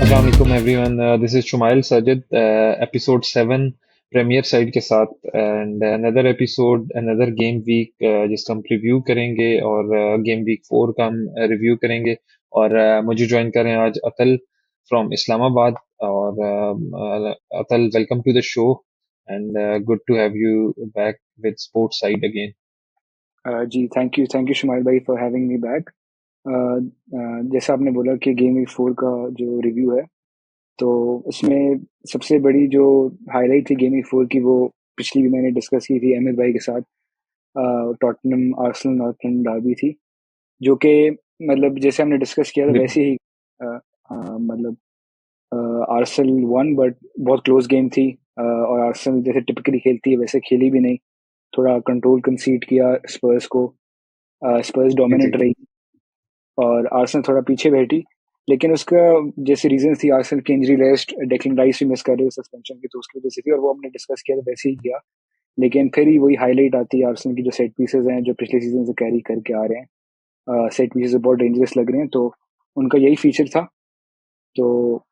Assalamu alaikum everyone. This is Shumail Sajid, episode 7 Premier Side के साथ and another episode, another game week जिसका हम preview करेंगे और गेम वीक 4 का हम रिव्यू करेंगे और मुझे ज्वाइन करें आज अतल फ्रॉम इस्लामाबाद और Atal welcome to the show and good to have you back with sports side again. जी थैंक यू शुमाइल भाई फॉर हैविंग मी बैक। जैसा आपने बोला कि गेम वीक 4 का जो रिव्यू है, तो उसमें सबसे बड़ी जो हाईलाइट थी गेम वीक 4 की, वो पिछली भी मैंने डिस्कस की थी अमित भाई के साथ। टॉटनहम आर्सेनल नॉर्थलैंड डर्बी थी, जो कि मतलब जैसे हमने डिस्कस किया था वैसे ही मतलब आर्सेनल वन, बट बहुत क्लोज गेम थी। और आर्सेनल जैसे टिपिकली खेलती है वैसे खेली भी नहीं, थोड़ा कंट्रोल कंसीड किया स्पर्स को। स्पर्स जी जी. डोमिनेट रही और आर्सेनल थोड़ा पीछे बैठी, लेकिन उसका जैसे रीजन थी आर्सेनल की इंजरी लिस्ट, डेक्लन राइस भी मिस कर रहे थे सस्पेंशन की, तो उसकी वजह से थी और वो हमने डिस्कस किया तो वैसे ही किया। लेकिन फिर ही वही हाईलाइट आती है आर्सेनल की जो सेट पीसेस हैं, जो पिछले सीजन से कैरी करके आ रहे हैं। सेट पीसेस बहुत डेंजरस लग रहे हैं, तो उनका यही फीचर था। तो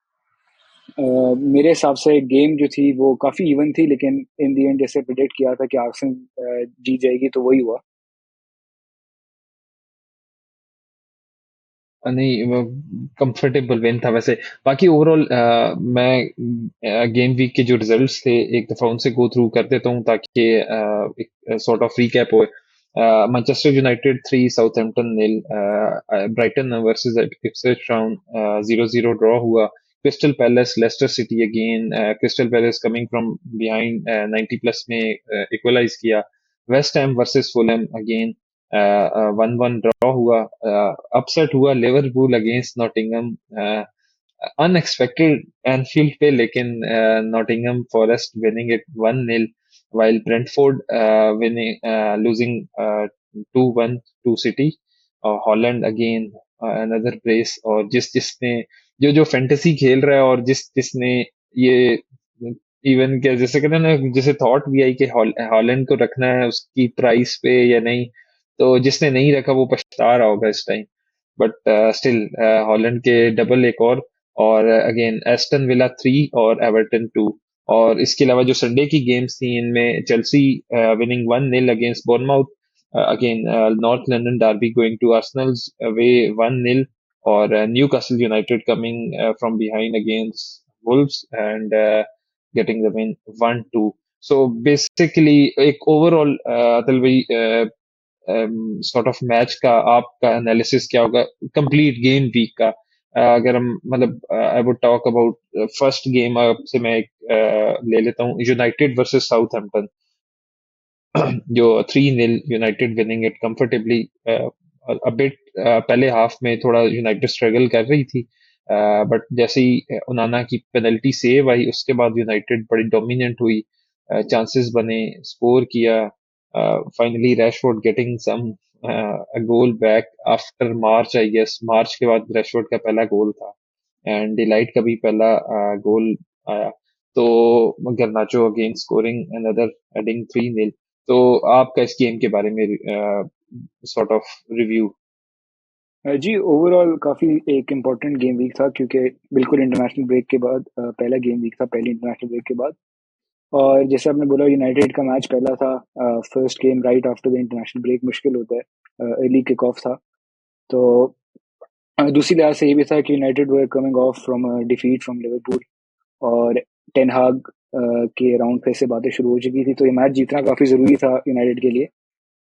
मेरे हिसाब से गेम जो थी वो काफ़ी इवन थी, लेकिन इन दी एंड जैसे प्रिडिक्ट किया था कि आर्सेनल जीत जाएगी, तो वही हुआ। नहीं, कंफर्टेबल विन था वैसे. बाकी ओवरऑल मैं गेम वीक के जो रिजल्ट्स थे एक दफा उनसे गो थ्रू कर देता हूँ ताकि एक सॉर्ट ऑफ रीकैप हो. Manchester United 3, Southampton 0, Brighton versus Ipswich town 0-0 draw हुआ. Crystal Palace Leicester City again, Crystal Palace coming from behind 90 plus में इक्वलाइज किया. West Ham versus Fulham again 1-1 draw हुआ. अपसेट हुआ Liverpool against Nottingham unexpected Anfield पे, लेकिन Nottingham Forest winning it 1-0 while Brentford losing 2-1 to City. Haaland again another brace. और जिसने जो जो फैंटेसी खेल रहा है और जिसने ये इवन क्या जैसे कहते हैं ना, जैसे थॉट भी आई कि हॉलैंड को रखना है उसकी प्राइस पे या नहीं, तो जिसने नहीं रखा वो पछता रहा होगा इस टाइम. बट स्टिल हॉलैंड के डबल एक और अगेन एस्टन विला 3 और एवर्टन 2. और इसके अलावा जो संडे की गेम्स थी इनमें Chelsea winning 1-0 against Bournemouth. Again North London derby going to Arsenal's way 1-0. और Newcastle United coming from behind against Wolves and getting the win 1-2. So basically एक ओवरऑल अतल भाई सॉर्ट ऑफ मैच का आपका analysis क्या होगा complete game week का? अगर हम मतलब I would talk about first game से मैं एक ले लेता हूँ यूनाइटेड वर्सेस साउथहैम्पटन. जो 3-0 United winning it comfortably. Bit पहले हाफ में थोड़ा यूनाइटेड स्ट्रगल कर रही थी, बट जैसे ही उनाना की पेनल्टी सेव आई उसके बाद यूनाइटेड बड़ी डोमिनेंट हुई. चांसेस बने, स्कोर किया. Finally Rashford getting some goal back after March, I guess March के बाद रैशफोर्ड का पहला गोल था एंड डिलाइट का भी पहला गोल आया. तो Garnacho again scoring another adding 3-0. तो आपका इस गेम के बारे में सॉर्ट ऑफ रिव्यू. जी ओवरऑल काफ़ी एक इम्पोर्टेंट गेम वीक था, क्योंकि बिल्कुल इंटरनेशनल ब्रेक के बाद पहला गेम वीक था, पहली इंटरनेशनल ब्रेक के बाद। और जैसे आपने बोला यूनाइटेड का मैच पहला था, first game right after the international break मुश्किल होता है, अर्ली किक ऑफ था। तो दूसरी लिहाज से ये भी था कि United were coming of from defeat from Liverpool, और टेन हाग के अराउंड फिर से बातें शुरू हो चुकी थी, तो ये मैच जीतना काफ़ी ज़रूरी था यूनाइटेड के लिए।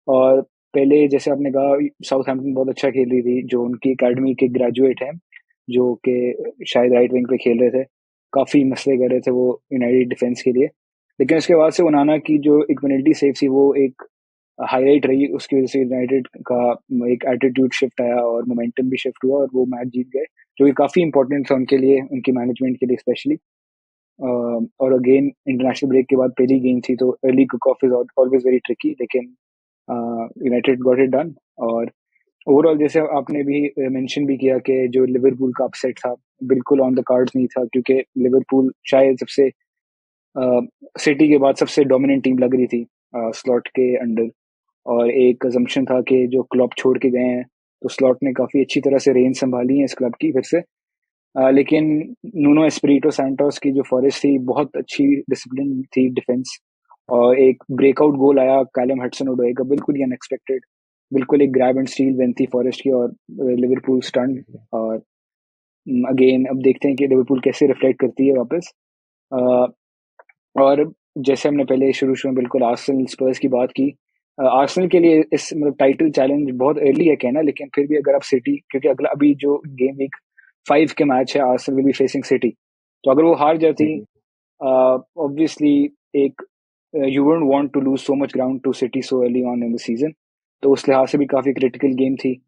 और पहले जैसे आपने कहा साउथहैम्पटन बहुत अच्छा खेल रही थी, जो उनकी एकेडमी के ग्रेजुएट हैं, जो कि शायद राइट विंग पे खेल रहे थे, काफ़ी मसले कर रहे थे वो यूनाइटेड डिफेंस के लिए। लेकिन उसके बाद से ओनाना की जो एक पेनल्टी सेव थी वो एक हाईलाइट रही, उसकी वजह से यूनाइटेड का एक एटीट्यूड शिफ्ट आया और मोमेंटम भी शिफ्ट हुआ और वो मैच जीत गए, जो कि काफ़ी इंपॉर्टेंट था उनके लिए, उनकी मैनेजमेंट के लिए स्पेशली। और अगेन इंटरनेशनल ब्रेक के बाद पहली गेम थी, तो early cook of is always very tricky, लेकिन यूनाइटेड गॉट इट डन। और ओवरऑल जैसे आपने भी मेंशन भी किया कि जो लिवरपूल का अपसेट था बिल्कुल ऑन द कार्ड्स नहीं था, क्योंकि लिवरपूल शायद सबसे सिटी के बाद सबसे डोमिनेंट टीम लग रही थी स्लॉट के अंडर। और एक अजम्पशन था कि जो क्लब छोड़ के गए हैं, तो स्लॉट ने काफ़ी अच्छी तरह से रेंज संभाली है इस क्लब की फिर से। लेकिन नूनो एस्पिरिटो सैंटोस की जो फॉरेस्ट थी बहुत अच्छी डिसिप्लिन थी डिफेंस, और एक ब्रेकआउट गोल आया कैलम हडसन ओडोई का, बिल्कुल ही अनएक्सपेक्टेड, बिल्कुल एक ग्रैब एंड स्टील विन थी फॉरेस्ट की, और लिवरपूल स्टंड। और अगेन अब देखते हैं कि लिवरपूल कैसे रिफ्लेक्ट करती है वापस। अ, और जैसे हमने पहले शुरू शुरू में बिल्कुल आर्सेनल स्पर्स की बात की, आर्सेनल के लिए इस मतलब टाइटल चैलेंज बहुत अर्ली है कहना, लेकिन फिर भी अगर आप सिटी, क्योंकि अगला अभी जो गेम वीक 5 के मैच है, Arsenal will be facing City, तो अगर वो हार जी जाती, जी ऑब्वियसली एक you won't want to lose so much ground to City so early on in the season, तो उस लिहाज से भी काफी क्रिटिकल गेम थी।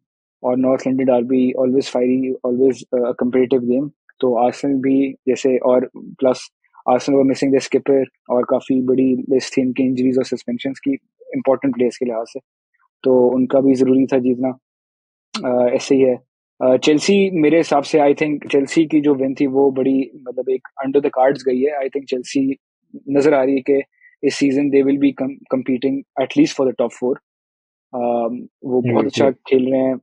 और north London derby always fiery, always competitive game. तो आर्सेनल भी जैसे, और plus Arsenal were missing the skipper, और काफी बड़ी लिस्ट थी इनकी इंजरीज और सस्पेंशंस की इंपॉर्टेंट प्लेयर्स के लिहाज से, तो उनका भी जरूरी था जीतना। ऐसे ही है। चेल्सी मेरे हिसाब से, आई थिंक चेल्सी की जो विन थी वो बड़ी मतलब एक अंडर द कार्ड्स गई है। आई थिंक चेल्सी नजर आ रही है कि इस season they will be competing at least for the top 4। वो बहुत जी अच्छा जी खेल रहे हैं।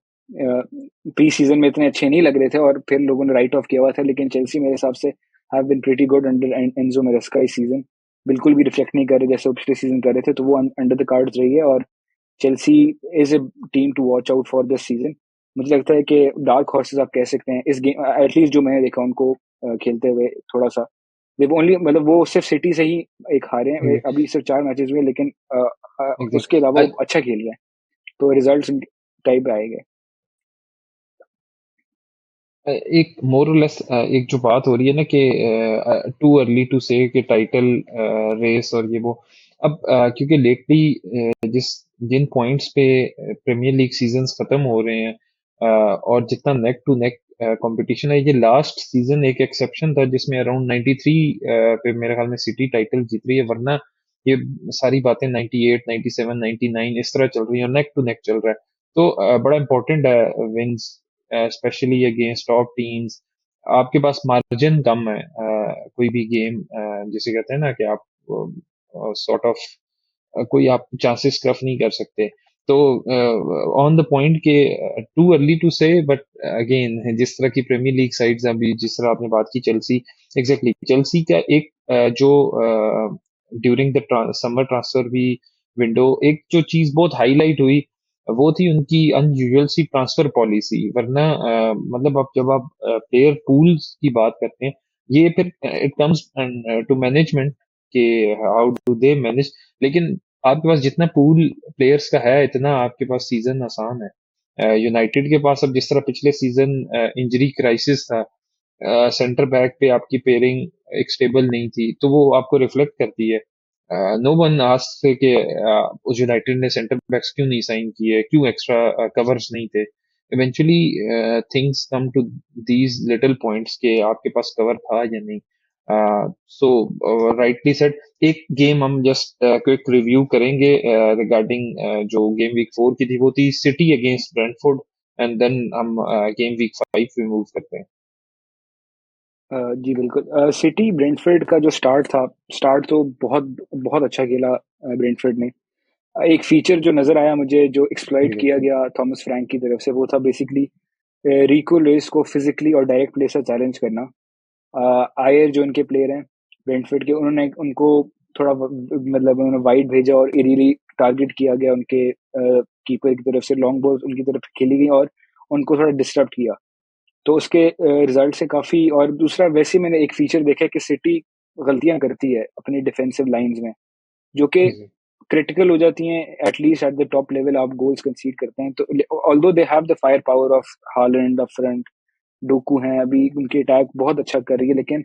प्री सीजन में इतने अच्छे नहीं लग रहे थे और फिर लोगों ने राइट ऑफ किया हुआ था, लेकिन चेल्सी मेरे हिसाब से have been pretty good under Enzo Maresca इस सीजन। बिल्कुल भी रिफ्लेक्ट नहीं कर रहे जैसे वो पिछले सीजन कर रहे थे, तो वो अंडर द कार्ड्स रही है। और Chelsea is a team to watch out for this season. मुझे लगता है कि डार्क हॉर्सेस आप कह सकते हैं इस गेम, एटलीस्ट जो मैंने देखा उनको खेलते हुए थोड़ा सा। वो ओनली मतलब वो सिर्फ सिटी से ही एक हारे हैं, अभी सिर्फ 4 मैचेस हुए, लेकिन उसके अलावा वो एग्जैक्ट। अच्छा खेल रहे हैं, तो रिजल्ट्स टाइप आएंगे। एक मोर लेस एक जो बात हो रही है ना कि टू अर्ली टू से कि टाइटल रेस और ये वो, अब क्योंकि लेटली जिस जिन पॉइंट्स पे प्रीमियर लीग सीजन्स खत्म हो रहे हैं, और जितना नेक टू नेक कंपटीशन है, ये लास्ट सीजन एक एक्सेप्शन था जिसमें अराउंड 93 पे मेरे ख्याल में सिटी टाइटल जीत रही है, वरना ये सारी बातें 98 97 99 इस तरह चल रही है और नेक टू नेक चल रहा है। तो बड़ा इंपॉर्टेंट है wins, specially against top teams. आपके पास मार्जिन कम है, कोई भी गेम जिसे कहते हैं ना कि आप सॉर्ट ऑफ कोई आप चांसेस स्क्रफ नहीं कर सकते। तो ऑन द पॉइंट के टू अर्ली टू से, बट अगेन जिस तरह की प्रीमियर लीग साइड्स अभी जिस तरह आपने बात की चेल्सी, एग्जैक्टली चेल्सी का एक जो ड्यूरिंग द समर ट्रांसफर भी विंडो एक जो चीज बहुत हाईलाइट हुई, वो थी उनकी अनयूजुअल सी ट्रांसफर पॉलिसी। वरना मतलब आप जब आप प्लेयर पूल्स की बात करते हैं, ये फिर इट कम्स टू मैनेजमेंट कि हाउ डू दे मैनेज। लेकिन आपके पास जितना पूल प्लेयर्स का है, इतना आपके पास सीजन आसान है। यूनाइटेड के पास अब जिस तरह पिछले सीजन इंजरी क्राइसिस था, सेंटर बैक पे आपकी पेयरिंग एक स्टेबल नहीं थी, तो वो आपको रिफ्लेक्ट करती है। नो वन आस्क्ड कि उस यूनाइटेड ने सेंटर बैक्स क्यों नहीं साइन किए, क्यों एक्स्ट्रा कवर्स नहीं थे। Eventually things come to these little points के आपके पास कवर था या नहीं। So rightly said. एक गेम हम जस्ट क्विक रिव्यू करेंगे रिगार्डिंग जो गेम वीक 4 की थी, वो थी City against Brentford, and then हम गेम वीक 5 पे मूव करते हैं। जी बिल्कुल। सिटी ब्रेंटफोर्ड का जो स्टार्ट था, स्टार्ट तो बहुत बहुत अच्छा खेला ब्रेंटफोर्ड ने। एक फीचर जो नजर आया मुझे, जो एक्सप्लॉइट किया एग्जैक्टली। गया थॉमस फ्रैंक की तरफ से, वो था बेसिकली रिको लुइस को फिजिकली और डायरेक्ट प्ले से चैलेंज करना। आयर जो उनके प्लेयर हैं ब्रेंटफोर्ड के, उन्होंने उनको थोड़ा मतलब उन्होंने वाइड भेजा और इरीली टारगेट किया गया उनके कीपर की तरफ से, लॉन्ग बॉल उनकी तरफ खेली गई और उनको थोड़ा डिस्टर्ब किया। तो उसके रिजल्ट से काफी, और दूसरा वैसे मैंने एक फीचर देखा कि सिटी गलतियां करती है अपनी डिफेंसिव लाइंस में, जो कि क्रिटिकल हो जाती हैं at least at the top level. आप गोल्स कंसीड करते हैं तो although they have the fire power of Holland up front, Docu हैं अभी, उनकी अटैक बहुत अच्छा कर रही है, लेकिन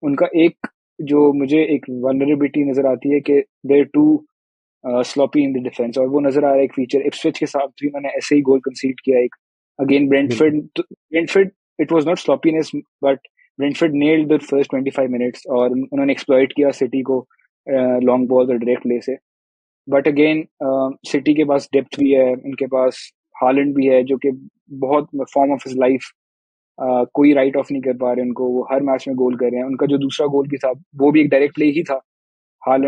उनका एक जो मुझे एक वल्नरेबिलिटी नजर आती है कि they too sloppy in the defence, और वो नजर आ रहा है एक फीचर। इप्सविच के साथ भी उन्होंने ऐसे ही गोल कंसीड किया एक, अगेन बिल्कुल Brentford it was not sloppiness, but Brentford nailed the first 25 minutes और उन्होंने एक्सप्लॉइट किया सिटी को लॉन्ग बॉल और डायरेक्ट प्ले से। बट अगेन सिटी के पास डेप्थ भी है, उनके पास हालैंड भी है जो कि बहुत फॉर्म ऑफ हिज लाइफ, कोई राइट ऑफ नहीं कर पा रहे उनको, वो हर मैच में गोल कर रहे हैं। उनका जो दूसरा गोल भी था वो भी एक डायरेक्ट प्ले ही था। हाल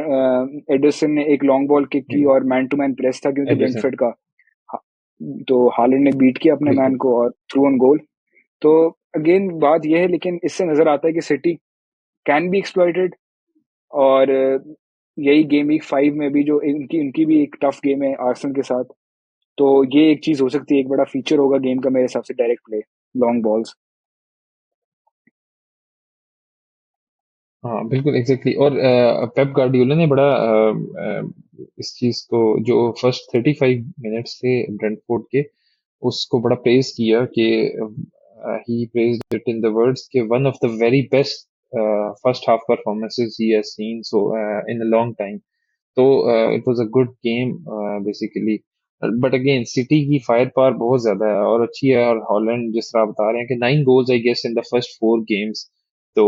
एडरसन ने एक लॉन्ग बॉल किक की और मैन टू मैन प्रेस था क्योंकि एडरसन। ब्रेंटफोर्ड का, हा- तो हालैंड ने बीट किया अपने मैन बिल्कुल को और थ्रू ऑन गोल। तो अगेन बात यह है, लेकिन इससे नजर आता है कि सिटी कैन बी एक्सप्लॉइटेड। और यही गेम वीक 5 में भी जो इनकी इनकी भी एक टफ गेम है आर्सेनल के साथ। तो ये एक चीज हो सकती है, एक बड़ा फीचर होगा गेम का मेरे हिसाब से, डायरेक्ट प्ले, लॉन्ग बॉल्स। हाँ बिल्कुल एग्जैक्टली। और पेप गार्डियोला ने बड़ा इस चीज को, जो फर्स्ट 35 मिनट्स थे ब्रेंटफोर्ड के, उसको बड़ा प्रेज किया कि he praised it in the words कि one of the very best first half performances he has seen so in a long time. तो it was a good game basically. But again City की fire power बहुत ज्यादा है और अच्छी है। और हॉलैंड जिस तरह आप बता रहे हैं कि 9 goals I guess in the first 4 games, तो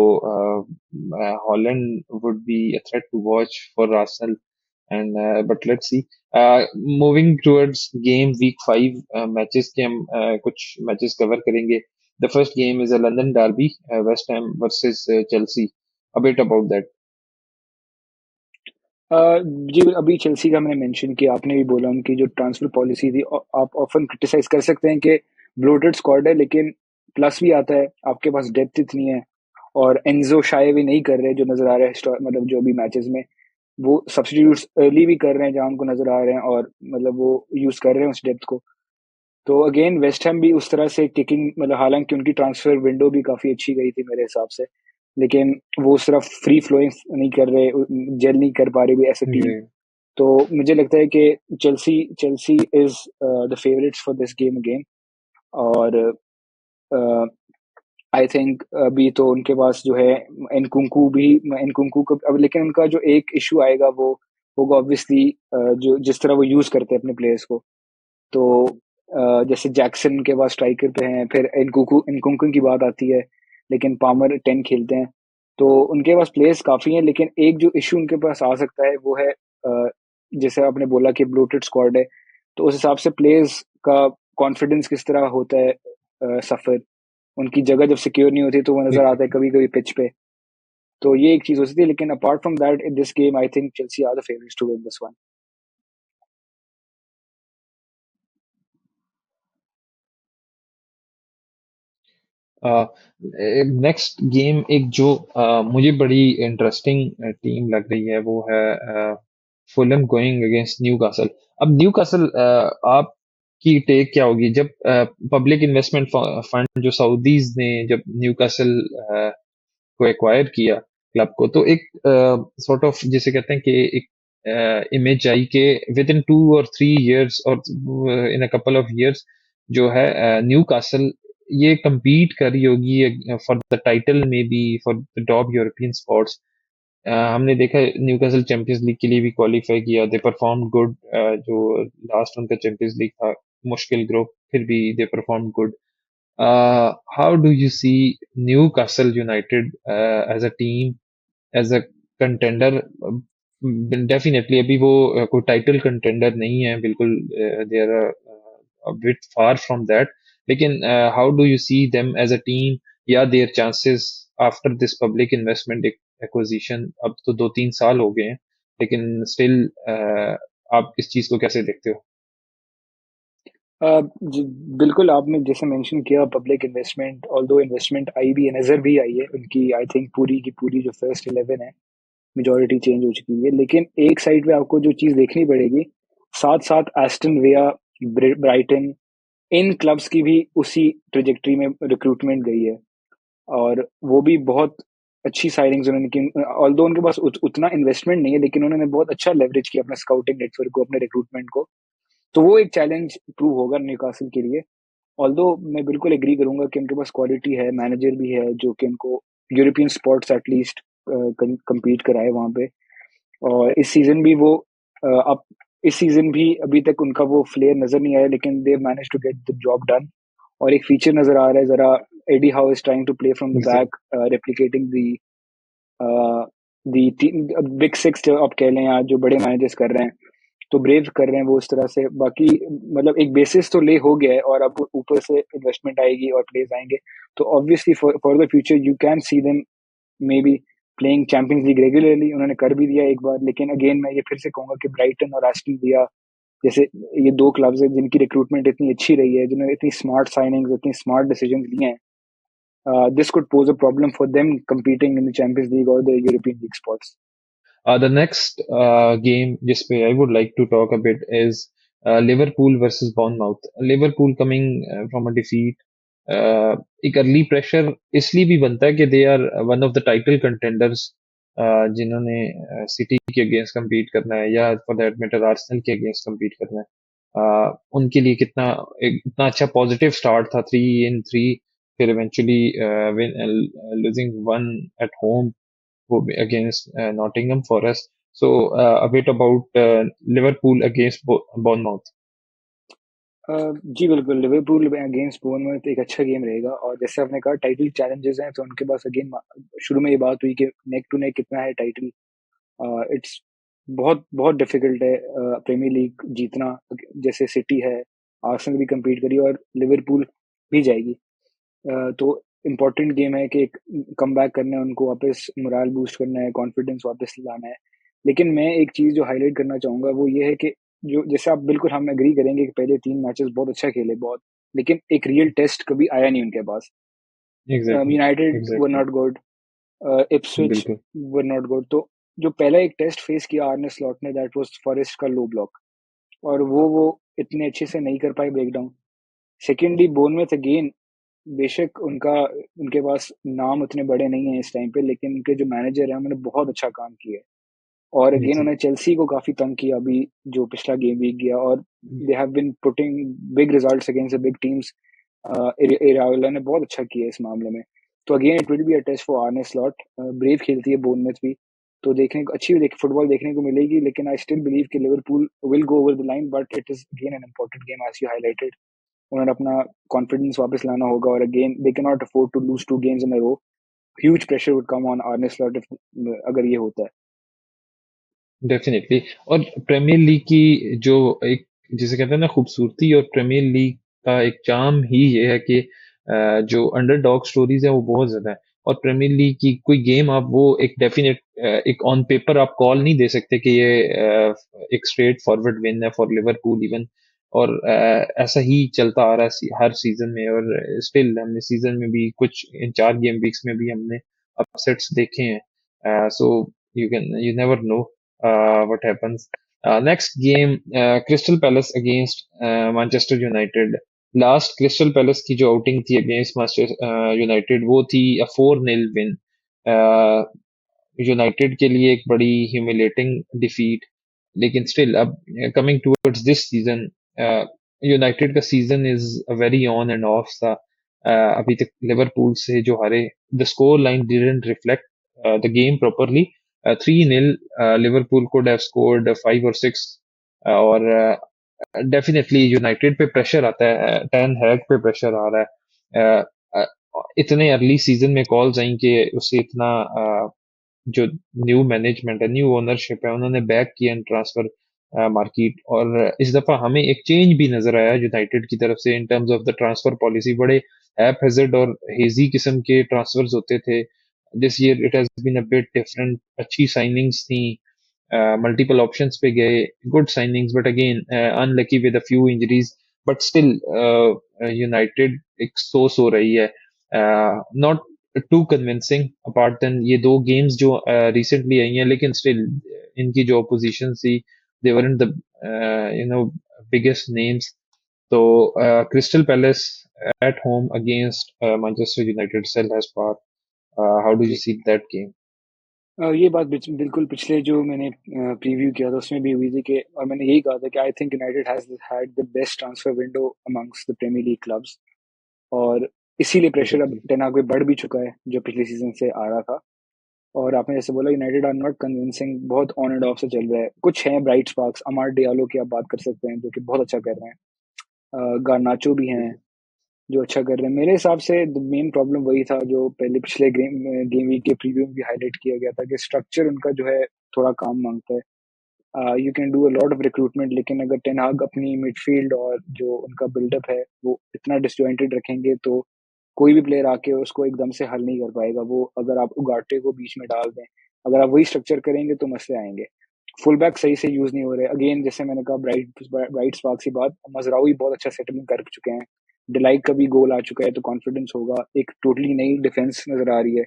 Haaland would be a threat to watch for Arsenal. And but let's see, moving towards game week 5 matches के हम कुछ मैचेस कवर करेंगे। The first game is a London derby, West Ham versus Chelsea. A bit about that. जी, अभी Chelsea का मैंने mention किया, आपने भी बोला उनकी जो ट्रांसफर पॉलिसी थी। आप ऑफन क्रिटिसाइज कर सकते हैं कि ब्लोटेड स्क्वाड है, लेकिन प्लस भी आता है, आपके पास डेप्थ इतनी है। और एनजो शाये भी नहीं कर रहे, जो नजर आ रहा है मतलब जो भी मैचेस में वो सब्स्टिट्यूट्स अर्ली भी कर रहे हैं जहां उनको नजर आ रहे हैं, और मतलब वो यूज कर रहे हैं उस डेप्थ को। तो अगेन वेस्ट हैम भी उस तरह से किकिंग, मतलब हालांकि उनकी ट्रांसफर विंडो भी काफी अच्छी गई थी मेरे हिसाब से, लेकिन वो उस तरह फ्री फ्लोइंग नहीं कर रहे, जेल नहीं कर पा रही भी ऐसे टीम। तो मुझे लगता है कि Chelsea Chelsea is the favourites for this game again. और आई थिंक अभी तो उनके पास जो है एनकुंकू भी, एनकुंकू को अब, लेकिन उनका जो एक इशू आएगा वो होगा ऑब्वियसली जो जिस तरह वो यूज करते हैं अपने प्लेयर्स को। तो जैसे जैक्सन के पास स्ट्राइकर पे हैं, फिर इनकुंकू इनकुंकू की बात आती है, लेकिन पामर 10 खेलते हैं। तो उनके पास प्लेयर्स काफी हैं, लेकिन एक जो इशू उनके पास आ सकता है वो है जैसे आपने बोला कि ब्लोटेड स्क्वाड है, तो उस हिसाब से प्लेयर्स का कॉन्फिडेंस किस तरह होता है सफर, उनकी जगह जब सिक्योर नहीं होती तो वो नजर आता है एग्जैक्टली। कभी कभी पिच पे। तो ये एक चीज हो सकती है, लेकिन apart from that in this game I think Chelsea are the favourites to win this one. Next game एक जो मुझे बड़ी इंटरेस्टिंग टीम लग रही है वो है Fulham going against new castle. अब न्यू कासल, आपकी टेक क्या होगी जब पब्लिक इन्वेस्टमेंट फंड जो सऊदीज ने जब न्यू कासल को एक्वायर किया क्लब को, तो एक सॉर्ट ऑफ जिसे कहते हैं कि एक इमेज आई कि विद इन 2 और 3 इयर्स और in a couple of years जो है न्यू कासल ये compete कर रही होगी फॉर द टाइटल, में be for the top European spots. हमने देखा न्यूकासल चैंपियंस लीग के लिए भी क्वालिफाई किया, दे परफॉर्म गुड। जो लास्ट उनका चैंपियंस लीग था, मुश्किल ग्रुप, फिर भी they perform good. How do you see Newcastle United as a team, as a contender? Definitely अभी वो कोई टाइटल कंटेंडर नहीं है बिल्कुल, they are a bit far from that, लेकिन how do you see them as a team या their chances after this public investment acquisition? अब तो 2-3 साल हो गए हैं, लेकिन स्टिल आप इस चीज को कैसे देखते हो? बिल्कुल, आपने जैसे मेंशन किया पब्लिक इन्वेस्टमेंट, ऑल्दो इन्वेस्टमेंट आई भी है, नज़र भी आई है उनकी। आई थिंक पूरी की पूरी जो फर्स्ट 11 है, मेजॉरिटी चेंज हो चुकी है। लेकिन एक साइड पे आपको जो चीज़ देखनी पड़ेगी, साथ साथ एस्टन विला, ब्राइटन, इन क्लब्स की भी उसी ट्रेजेक्टरी में रिक्रूटमेंट गई है। और वो भी बहुत अच्छी साइनिंग्स उन्होंने की। ऑल्दो उनके पास उतना इन्वेस्टमेंट नहीं है, लेकिन उन्होंने बहुत अच्छा लेवरेज किया अपना स्काउटिंग नेटवर्क को, अपने रिक्रूटमेंट को। तो वो एक चैलेंज प्रूव होगा न्यूकासल के लिए। ऑल्दो मैं बिल्कुल एग्री करूंगा कि उनके पास क्वालिटी है, मैनेजर भी है जो कि उनको यूरोपियन स्पॉट्स एटलीस्ट compete कराए वहां पे। और इस सीजन भी वो अब इस सीजन भी अभी तक उनका वो फ्लेयर नजर नहीं आया, लेकिन they manage to get the job done. और एक फीचर नजर आ रहा है जरा, Eddie Howe is trying to play from the Exactly. Back, replicating the big six जो आप कह लें, या जो बड़े मैनेजर्स कर रहे हैं, तो ब्रेव कर रहे हैं वो उस तरह से। बाकी मतलब एक बेसिस तो ले हो गया है, और अब ऊपर से इन्वेस्टमेंट आएगी और प्लेयर्स आएंगे, तो obviously for the future you can see them may be playing champions league regularly. उन्होंने कर भी दिया एक बार, लेकिन अगेन मैं ये फिर से कहूंगा कि ब्राइटन और एस्टन विला जैसे ये दो क्लब्स हैं जिनकी रिक्रूटमेंट इतनी अच्छी रही है, जिन्होंने इतनी स्मार्ट साइनिंग्स, इतनी स्मार्ट डिसीजन लिए हैं, this could pose a problem for them competing in the Champions League or the European League spots. The next game जिस पे I would like to talk a bit is Liverpool versus Bournemouth. Liverpool coming from a defeat. एक early pressure इसलिए भी बनता है कि they are one of the title contenders जिन्होंने City के अगेंस्ट compete करना है या फॉर दैट मैटर आर्सेनल के अगेंस्ट compete करना है. उनके लिए कितना इतना अच्छा पॉजिटिव स्टार्ट था 3-3 फिर eventually losing one at home against Nottingham Forest. So a bit about Liverpool against Bournemouth. जी बिल्कुल, लिवरपूल अगेंस्ट बोर्नमouth एक अच्छा गेम रहेगा और जैसे आपने कहा टाइटल चैलेंजेस हैं तो उनके पास अगेन शुरू में ये बात हुई कि नेक टू नेक कितना है टाइटल. इट्स बहुत बहुत डिफिकल्ट है प्रीमियर लीग जीतना. जैसे सिटी है, आर्सेनल भी compete करी और लिवरपूल भी जाएगी. तो इम्पोर्टेंट गेम है कि कम बैक करना है उनको, वापस मोराल बूस्ट करना है, कॉन्फिडेंस वापस लाना है. लेकिन मैं एक चीज़ जो हाईलाइट करना चाहूँगा वो ये है कि जो जैसे आप बिल्कुल हम एग्री करेंगे कि पहले 3 मैचेस बहुत अच्छा खेले बहुत, लेकिन एक रियल टेस्ट कभी आया नहीं उनके पास. Exactly, United were exactly. Not good, Ipswich बिल्कुल. Were not good. तो जो पहला एक टेस्ट फेस किया आर्ने स्लॉट ने, दैट वाज फॉरेस्ट का लो ब्लॉक, और वो इतने अच्छे से नहीं कर पाए ब्रेक डाउन. सेकेंडली बोर्नमouth अगेन, बेशक उनके पास नाम उतने बड़े नहीं हैं इस टाइम पे, लेकिन उनके जो मैनेजर हैं उन्होंने बहुत अच्छा काम किया है. और अगेन उन्होंने चेल्सी को काफी तंग किया अभी जो पिछला गेम वीक गया, और they have been putting big results against the big teams. Iraola ने बहुत अच्छा किया इस मामले में. तो again it will be a test for Arne Slot. Brave खेलती है बोर्नमouth भी, तो देखने को अच्छी फुटबॉल देखने को मिलेगी. लेकिन आई स्टिल बिलीव कि Liverpool will go over the line, but it is again an important game as you highlighted. उन्हें अपना कॉन्फिडेंस वापस लाना होगा, और again they can not afford to lose 2 games in a row. Huge pressure would come on Arne Slot if अगर ये होता है. डेफिनेटली. और प्रीमियर लीग की जो एक जिसे कहते हैं ना खूबसूरती और प्रीमियर लीग का एक चार्म ही ये है कि जो अंडरडॉग स्टोरीज है वो बहुत ज्यादा है. और प्रीमियर लीग की कोई गेम आप वो एक डेफिनेट एक ऑन पेपर आप कॉल नहीं दे सकते कि ये एक स्ट्रेट फॉरवर्ड विन है फॉर लिवरपूल इवन. और ऐसा ही चलता आ रहा है हर सीजन में. और स्टिल हमने सीजन में भी कुछ इन 4 गेम वीक्स में भी हमने अपसेट्स देखे हैं. So you never know what happens. Next game, Crystal Palace against Manchester United. Last crystal palace की जो आउटिंग थी अगेंस्ट मैनचेस्टर यूनाइटेड वो थी 4-0 विन. यूनाइटेड के लिए एक बड़ी ह्यूमिलेटिंग डिफीट. लेकिन स्टिल अब coming towards this season United का season is very on and off सा. अभी तक लिवरपूल से जो हारे the score line didn't reflect the game properly. 3-0 Liverpool could have scored 5 or 6. और डेफिनेटली यूनाइटेड पे प्रेशर आता है. टेन हैग पे प्रेशर आ रहा है. इतने अर्ली सीजन में कॉल्स आई कि उसे इतना जो न्यू मैनेजमेंट है न्यू ओनरशिप है उन्होंने बैक किया इन ट्रांसफर मार्केट. और इस दफा हमें एक चेंज भी नजर आया यूनाइटेड की तरफ से in terms of the transfer policy. बड़े एप हेजर्ड और हेजी किस्म के ट्रांसफर्स होते थे. This year it has been a bit different. अच्छी साइनिंग्स थी. मल्टीपल ऑप्शंस पे गए. Good signings but again unlucky with a few injuries. But still United एक सोस हो रही है. Not too convincing apart then ये 2 गेम्स जो रिसेंटली आई हैं. लेकिन स्टिल इनकी जो अपोजिशन थी they weren't the you know biggest names. तो Crystal Palace at home against Manchester United still has power. How do you जी. see that game? ये बात बिल्कुल पिछले जो मैंने प्रीव्यू किया था उसमें भी हुई थी कि, और मैंने यही कहा था कि I think United has had the best transfer window amongst the Premier League clubs. और इसीलिए प्रेशर अब Exactly. टेन हाग पे बढ़ भी चुका है जो पिछले सीजन से आ रहा था. और आपने जैसे बोला यूनाइटेड आर नॉट कन्विंसिंग, बहुत ऑन एंड ऑफ से चल रहा है. कुछ हैं ब्राइट स्पार्क्स, अमार डियालो की आप बात कर सकते हैं जो कि बहुत अच्छा कर रहे हैं. गार्नाचो भी हैं जो अच्छा कर रहे हैं. मेरे हिसाब से द मेन प्रॉब्लम वही था जो पहले पिछले गेम वीक के प्रीव्यू में भी हाईलाइट किया गया था कि स्ट्रक्चर उनका जो है थोड़ा काम मांगता है. You can do a lot of recruitment, लेकिन अगर टेन हाग अपनी मिडफील्ड और जो उनका बिल्डअप है वो इतना डिसजॉइंटेड रखेंगे तो कोई भी प्लेयर आके उसको एकदम से हल नहीं कर पाएगा. वो अगर आप उगाटे को बीच में डाल दें, अगर आप वही स्ट्रक्चर करेंगे तो मसले आएंगे. फुल बैक सही से यूज नहीं हो रहे. अगेन जैसे मैंने कहा ब्राइट ब्राइट स्पार्क की बात, मजरावी बहुत अच्छा सेटलिंग कर चुके हैं. डिलाइट का भी गोल आ चुका है तो कॉन्फिडेंस होगा, एक टोटली नई डिफेंस नज़र आ रही है।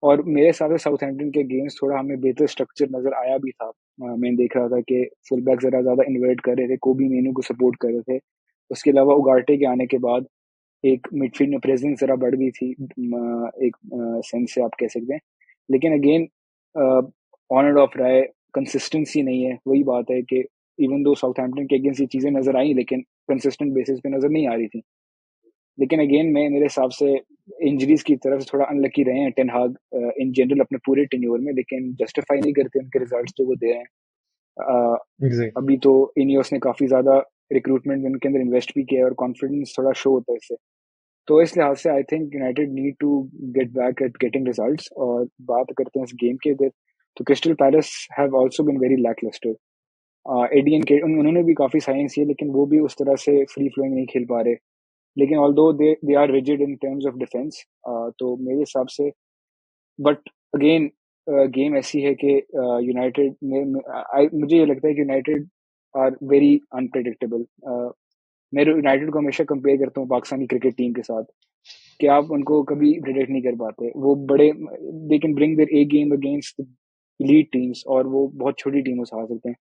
और मेरे हिसाब से साउथहैम्पटन के गेम्स थोड़ा हमें बेहतर स्ट्रक्चर नज़र आया भी था। मैं देख रहा था कि फुल बैक ज़रा ज़्यादा इन्वर्ट कर रहे थे, कोबी मेनू को सपोर्ट कर रहे थे। उसके अलावा उगार्टे के आने के बाद एक मिडफील्ड में प्रेजेंस ज़रा बढ़ गई थी, एक सेंस से आप कह सकते हैं। लेकिन अगेन ऑन एंड ऑफ रहा है, कंसिस्टेंसी नहीं है। वही बात है कि इवन दो साउथहैम्पटन के अगेंस्ट ये चीज़ें नज़र आई, लेकिन कंसिस्टेंट बेसिस पे नज़र नहीं आ रही थी। लेकिन अगेन मैं मेरे हिसाब से इंजरीज की तरफ से थोड़ा अनलकी रहे हैं टेन हाग इन जनरल अपने पूरे टेन्योर में, लेकिन जस्टिफाई नहीं करते उनके रिजल्ट्स जो वो दे रहे हैं। एग्जैक्टली। अभी तो इनियोस ने काफ़ी ज़्यादा रिक्रूटमेंट उनके अंदर इन्वेस्ट भी किया है और कॉन्फिडेंस थोड़ा शो होता है इससे। तो इस लिहाज से I think United need to get back at getting results. और बात करते हैं इस गेम के अगर, तो Crystal Palace have also been very lacklustre. एडीएन के उन्होंने भी काफ़ी साइंस किए, लेकिन वो भी उस तरह से फ्री फ्लोइंग नहीं खेल पा रहे। लेकिन although they are rigid in terms of defence, तो मेरे हिसाब से, बट अगेन गेम ऐसी है कि यूनाइटेड में मुझे ये लगता है कि यूनाइटेड आर वेरी अनप्रेडिक्टेबल। मैं यूनाइटेड को हमेशा कंपेयर करता हूँ पाकिस्तानी क्रिकेट टीम के साथ, कि आप उनको कभी प्रिडिक्ट नहीं कर पाते। वो बड़े, they can bring their A game against lead teams और वो बहुत छोटी टीमों से हार सकते हैं।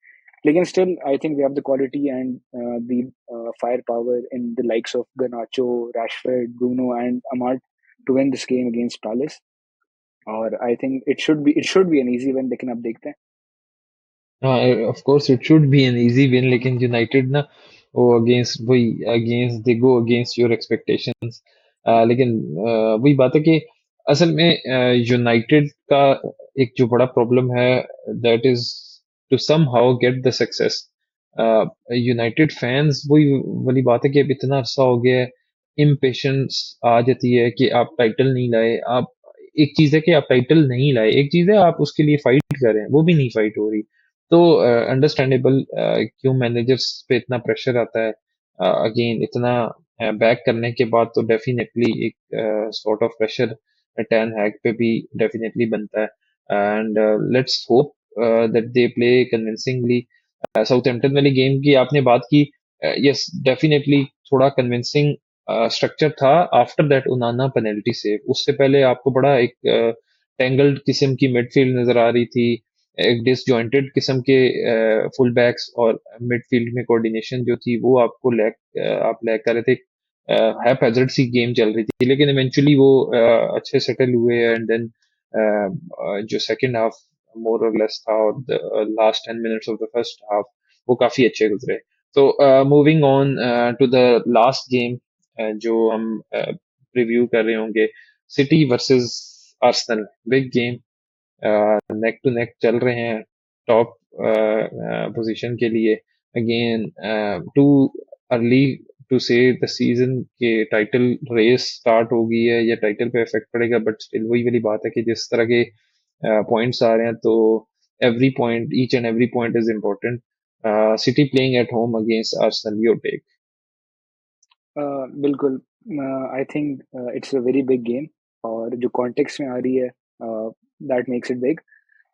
लेकिन still I think they have the quality and the fire power in the likes of Garnacho, Rashford, Bruno and Amad to win this game against Palace. और I think it should be an easy win, लेकिन अब देखते हैं। हाँ, of course it should be an easy win, लेकिन United ना वो against वही against they go against your expectations. लेकिन वही बात है कि असल में यूनाइटेड का एक जो बड़ा प्रॉब्लम है that is to somehow get the success. United fans वही वाली बात है कि अब इतना अरसा हो गया है, इम्पेशंस आ जाती है कि आप टाइटल नहीं लाए। आप एक चीज है कि आप टाइटल नहीं लाए, एक चीज है आप उसके लिए फाइट कर रहे हैं, वो भी नहीं फाइट हो रही। तो अंडरस्टैंडेबल क्यों मैनेजर्स पे इतना प्रेशर आता है। अगेन इतना बैक करने के बाद तो डेफिनेटली एक सॉर्ट ऑफ प्रेशर टैन हैग पे भी डेफिनेटली बनता है। And let's hope that they play convincingly. Southampton वाली गेम की आपने बात की, यस डेफिनेटली थोड़ा कन्विंसिंग स्ट्रक्चर था आफ्टर दैट उनाना पेनल्टी सेव। उससे पहले आपको बड़ा एक टेंगल्ड किस्म की मिडफील्ड नजर आ रही थी, एक डिसजॉइंटेड किस्म के फुल बैक्स, और मिडफील्ड में कोऑर्डिनेशन जो थी वो आपको आप लैक कर रहे थे। हैप हैजर्ड सी गेम चल रही थी, लेकिन इवेंचुअली वो अच्छे सेटल हुए। एंड देन जो second half more or less था और last 10 minutes of the first half वो काफी अच्छे गुजरे। तो moving on to the last game जो हम प्रीव्यू कर रहे होंगे, City versus Arsenal, big game. Neck to neck चल रहे हैं टॉप पोजीशन के लिए। Again too early to say the season के टाइटल रेस स्टार्ट हो गई है या टाइटल पे इफेक्ट पड़ेगा, बट स्टिल वही वाली बात है कि जिस तरह के पॉइंट्स आ रहे हैं तो every point, each and every point is important. City playing at home against Arsenal, your take? बिल्कुल। I think it's a very big game, और जो कॉन्टेक्स्ट में आ रही है दैट मेक्स इट बिग।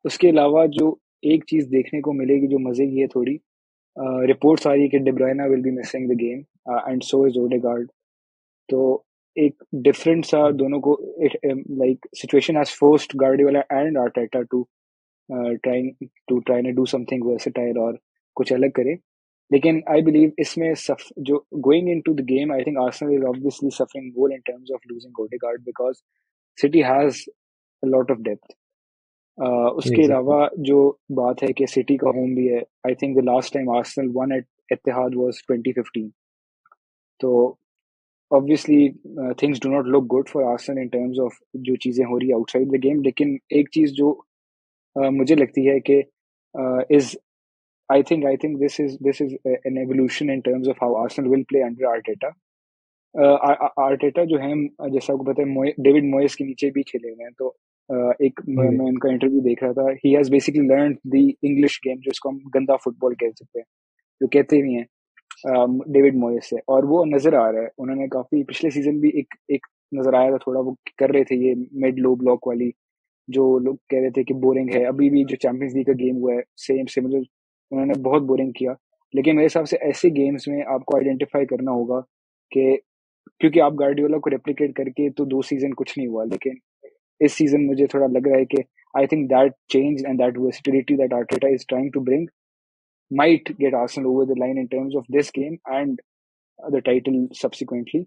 उसके अलावा जो एक चीज़ देखने को मिलेगी जो मज़े की है थोड़ी, रिपोर्ट्स आ रही है कि De Bruyne will be missing the game and so is Odegaard. तो एक डिफरेंट सा दोनों को, like situation has forced Guardiola and Arteta to trying to do something versatile और कुछ अलग करे। लेकिन आई बिलीव इसमें जो going into the game, I think Arsenal is obviously suffering more in terms of losing Odegaard because City has a lot of depth. उसके exactly. अलावा जो बात है कि सिटी का होम भी है, I think the last time Arsenal won at Etihad was 2015। तो obviously things do not look good for Arsenal in terms of जो चीज़ें हो रही है आउटसाइड द गेम। लेकिन एक चीज़ जो मुझे लगती है कि is I think this is an evolution in terms of how Arsenal will play under Arteta. Arteta जो है, जैसा आपको पता है, डेविड मोयस के नीचे भी खेले हुए हैं। तो एक मैं उनका इंटरव्यू देख रहा था, he has basically learn the English game, जो इसको हम गंदा फुटबॉल कह सकते हैं, जो कहते भी हैं डेविड मोयस से। और वो नजर आ रहा है, उन्होंने काफी पिछले सीजन भी एक एक नजर आया था थोड़ा, वो कर रहे थे ये मिड लो ब्लॉक वाली, जो लोग कह रहे थे कि बोरिंग है। अभी भी जो चैंपियंस लीग का गेम हुआ है सेम सिमिलर, उन्होंने बहुत बोरिंग किया। लेकिन मेरे हिसाब से ऐसे गेम्स में आपको आइडेंटिफाई करना होगा कि क्योंकि आप गार्डियोला को रेप्लिकेट करके तो 2 सीज़न कुछ नहीं हुआ, लेकिन इस सीज़न मुझे थोड़ा लग रहा है कि I think that change and that versatility that Arteta is trying to bring might get Arsenal over the line in terms of this game and the title subsequently.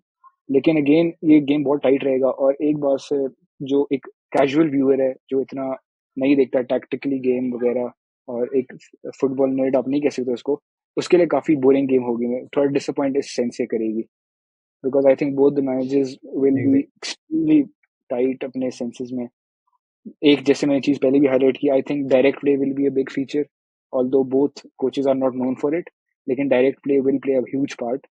लेकिन अगेन ये गेम बहुत tight रहेगा, और एक बात से जो एक कैजुअल व्यूअर है जो इतना नहीं देखता टैक्टिकली गेम वगैरह, और एक फुटबॉल नर्ड आप नहीं कह सकते उसको, उसके लिए काफ़ी बोरिंग गेम होगी, मैं थोड़ा डिसअपॉइंट इस सेंस से करेगी, because I think both the managers will be exact extremely tight अपने सेंसेस में। एक जैसे मैंने चीज़ पहले भी हाईलाइट की, I think direct play will be a big feature, although both coaches are not known for it, लेकिन direct play will play a huge part.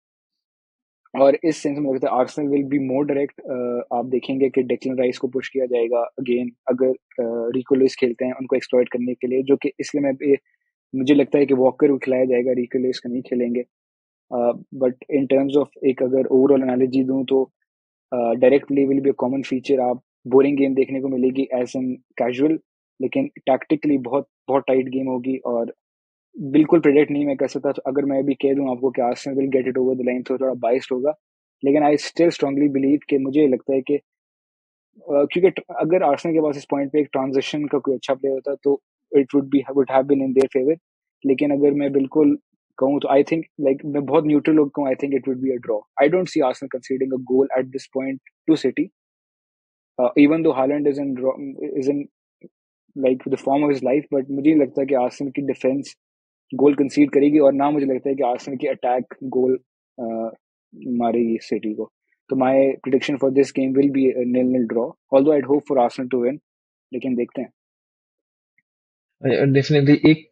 और इस सेंस में लगता है Arsenal will be more direct. आप देखेंगे कि डेक्लन राइस को पुश किया जाएगा अगेन, अगर रिको लुइस खेलते हैं उनको एक्सप्लॉइट करने के लिए, जो कि इसलिए मुझे लगता है कि वॉकर को खिलाया जाएगा, रिको लुइस को नहीं खेलेंगे। बट इन टर्म्स ऑफ एक अगर ओवरऑल एनालॉजी दूं तो direct play will be a common feature. आप बोरिंग गेम देखने को मिलेगी एज एन कैजुअल, लेकिन टैक्टिकली बहुत बहुत टाइट गेम होगी। और बिल्कुल प्रेडिक्ट नहीं मैं कर सकता, तो अगर मैं अभी कह दूं आपको कि Arsenal will get it over the line तो थोड़ा बाइस्ड होगा, लेकिन आई स्टिल स्ट्रांगली बिलीव कि मुझे लगता है कि क्योंकि अगर आर्सेनल के पास इस पॉइंट पे एक ट्रांजिशन का कोई अच्छा प्लेयर होता तो it would have been in their favour. लेकिन अगर मैं बिल्कुल कहूँ तो आई थिंक लाइक मैं बहुत न्यूट्रल लोग कहूँ, आई think it would be a draw. I don't see Arsenal considering a goal at this point two city, even though Holland is in like the form of his life, but मुझे नहीं लगता कि Arsenal की defence गोल कंसीड करेगी, और ना मुझे लगता है कि आर्सेनल की अटैक गोल मारेगी सिटी को। तो my prediction for this game will be nil nil draw, although I hope for Arsenal to win, लेकिन देखते हैं। डेफिनेटली एक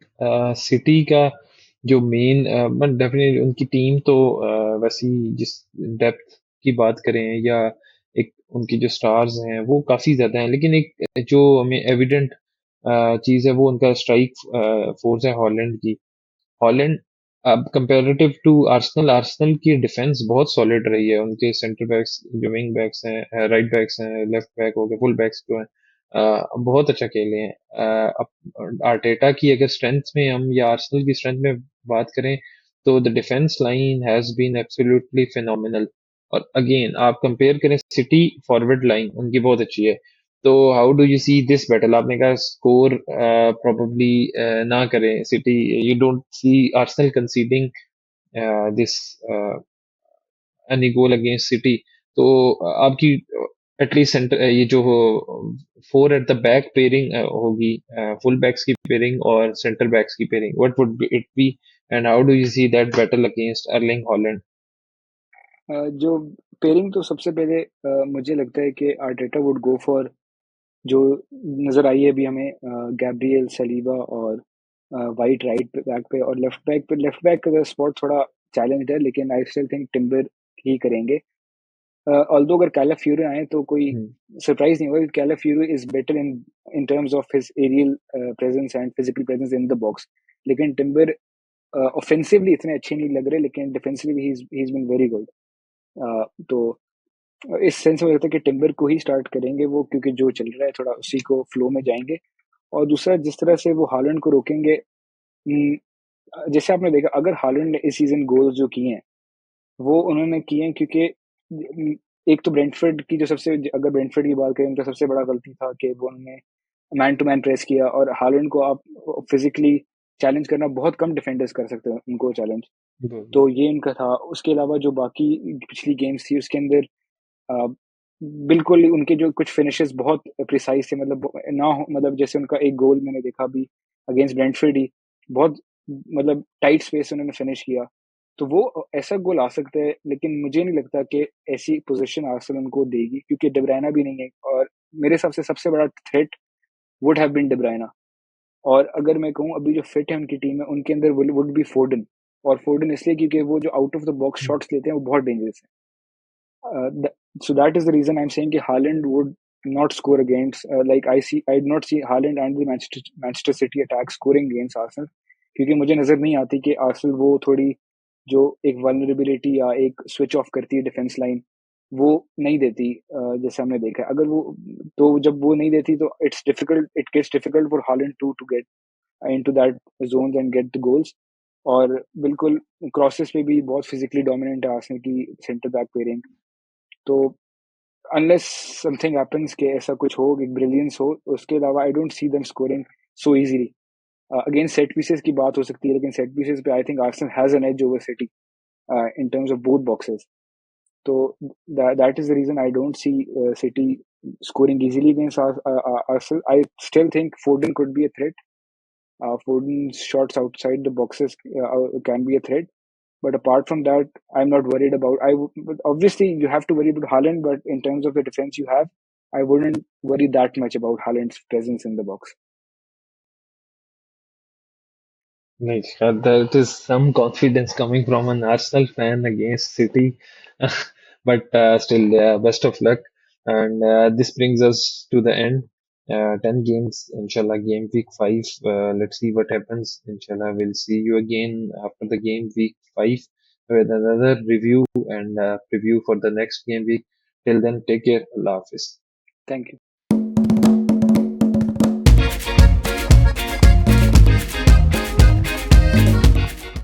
सिटी का जो मेन बट डेफिनेटली उनकी टीम तो वैसी जिस डेप्थ की बात करें या एक उनकी जो स्टार्स हैं वो काफी ज्यादा हैं, लेकिन एक जो हमें एविडेंट चीज है वो उनका स्ट्राइक फोर्स है हॉलैंड की। हॉलैंड अब कंपैरेटिव टू आर्सेनल, आर्सेनल की डिफेंस बहुत सॉलिड रही है। उनके सेंटर बैक्स जो विंग बैक्स हैं, राइट बैक्स हैं, लेफ्ट बैक हो गए, फुल बैक्स जो हैं, बहुत अच्छा खेले हैं। अब आर्टेटा की अगर स्ट्रेंथ में हम या आर्सेनल की स्ट्रेंथ में बात करें तो the defence line has been absolutely phenomenal. और अगेन आप कंपेयर करें सिटी, फॉरवर्ड लाइन उनकी बहुत अच्छी है। तो how do you see this battle? आपने कहा स्कोर प्रोबेबली ना करें City, you don't see Arsenal conceding this any goal against City. तो आपकी एटलीस्ट सेंटर ये जो हो four at the back pairing होगी, फुल बैक्स की पेयरिंग और सेंटर बैक्स की pairing, what would it be and how do you see that battle against Erling Haaland? जो पेयरिंग तो सबसे पहले मुझे लगता है कि आर्टेटा वुड गो फॉर जो नज़र आई है अभी हमें, गैब्रियल सलीबा और वाइट राइट बैक पे, और लेफ्ट बैक का स्पॉट थोड़ा चैलेंज है, लेकिन आई स्टिल थिंक टिम्बर ही करेंगे। ऑल्दो अगर कैलाफियोरी आए तो कोई सरप्राइज नहीं होगा, Calafiori is better in terms of his aerial presence and physical presence in the box, लेकिन टिम्बर ऑफेंसिवली इतने अच्छे नहीं लग रहे, लेकिन defensively he is been very good. तो इस सेंस में लगता है कि टिम्बर को ही स्टार्ट करेंगे वो, क्योंकि जो चल रहा है थोड़ा उसी को फ्लो में जाएंगे। और दूसरा जिस तरह से वो हालैंड को रोकेंगे, जैसे आपने देखा अगर हालैंड ने इस सीजन गोल्स जो किए हैं वो उन्होंने किए हैं क्योंकि एक तो ब्रेंटफोर्ड की जो सबसे, अगर ब्रेंटफोर्ड की बात करें उनका सबसे बड़ा गलती था कि वो उन्होंने मैन टू मैन प्रेस किया, और हालैंड को आप फिजिकली चैलेंज करना बहुत कम डिफेंडर्स कर सकते हैं उनको चैलेंज। तो ये इनका था। उसके अलावा जो बाकी पिछली गेम्स थी उसके अंदर अ, बिल्कुल उनके जो कुछ फिनिशेस बहुत प्रिसाइज थे, मतलब ना हो, मतलब जैसे उनका एक गोल मैंने देखा अभी अगेंस्ट ब्रेंटफोर्ड ही, बहुत मतलब टाइट स्पेस उन्होंने फिनिश किया। तो वो ऐसा गोल आ सकता है, लेकिन मुझे नहीं लगता कि ऐसी पोजीशन आर्सेनल उनको देगी, क्योंकि डेब्रायना भी नहीं है, और मेरे हिसाब से सबसे बड़ा थ्रेट वुड हैव बीन डेब्रायना। और अगर मैं कहूँ अभी जो फिट है उनकी टीम में उनके अंदर वुड बी फोर्डन, और फोर्डन इसलिए क्योंकि वो जो out of the box shots लेते हैं वो बहुत डेंजरस है। So that is the reason I'm saying that Haaland would not score against. I do not see Haaland and the Manchester City attack scoring against Arsenal, क्योंकि मुझे नजर नहीं आती कि आर्सेनल वो थोड़ी जो एक वल्नरेबिलिटी या एक स्विच ऑफ करती है डिफेंस लाइन वो नहीं देती, जैसे हमने देखा है। अगर वो, तो जब वो नहीं देती तो it gets difficult for Haaland to get into that zones and get the goals. और बिल्कुल क्रॉसेस पे भी बहुत फिजिकली डोमिनेंट है आर्सेनल की सेंटर बैक पेयरिंग। तो अनलेस समथिंग हैपेंस कि ऐसा कुछ हो, एक ब्रिलियंस हो, उसके अलावा I don't see them scoring so easily. Again set pieces की बात हो सकती है, लेकिन सेट पीसेस पे I think Arsenal has an as over city in terms of both boxes. So that is the reason I don't see City scoring easily against Arsenal. I still think Foden could be a threat. Foden's shots outside the boxes can be a threat. But apart from that, I'm not worried about. But obviously, you have to worry about Haaland, but in terms of the defense you have, I wouldn't worry that much about Haaland's presence in the box. Nice. That is some confidence coming from an Arsenal fan against City. But still, best of luck. And this brings us to the end. 10 games, inshallah, game week 5. Let's see what happens. Inshallah, we'll see you again after the game week 5 with another review and preview for the next game week. Till then, take care. Allah Hafiz. Thank you.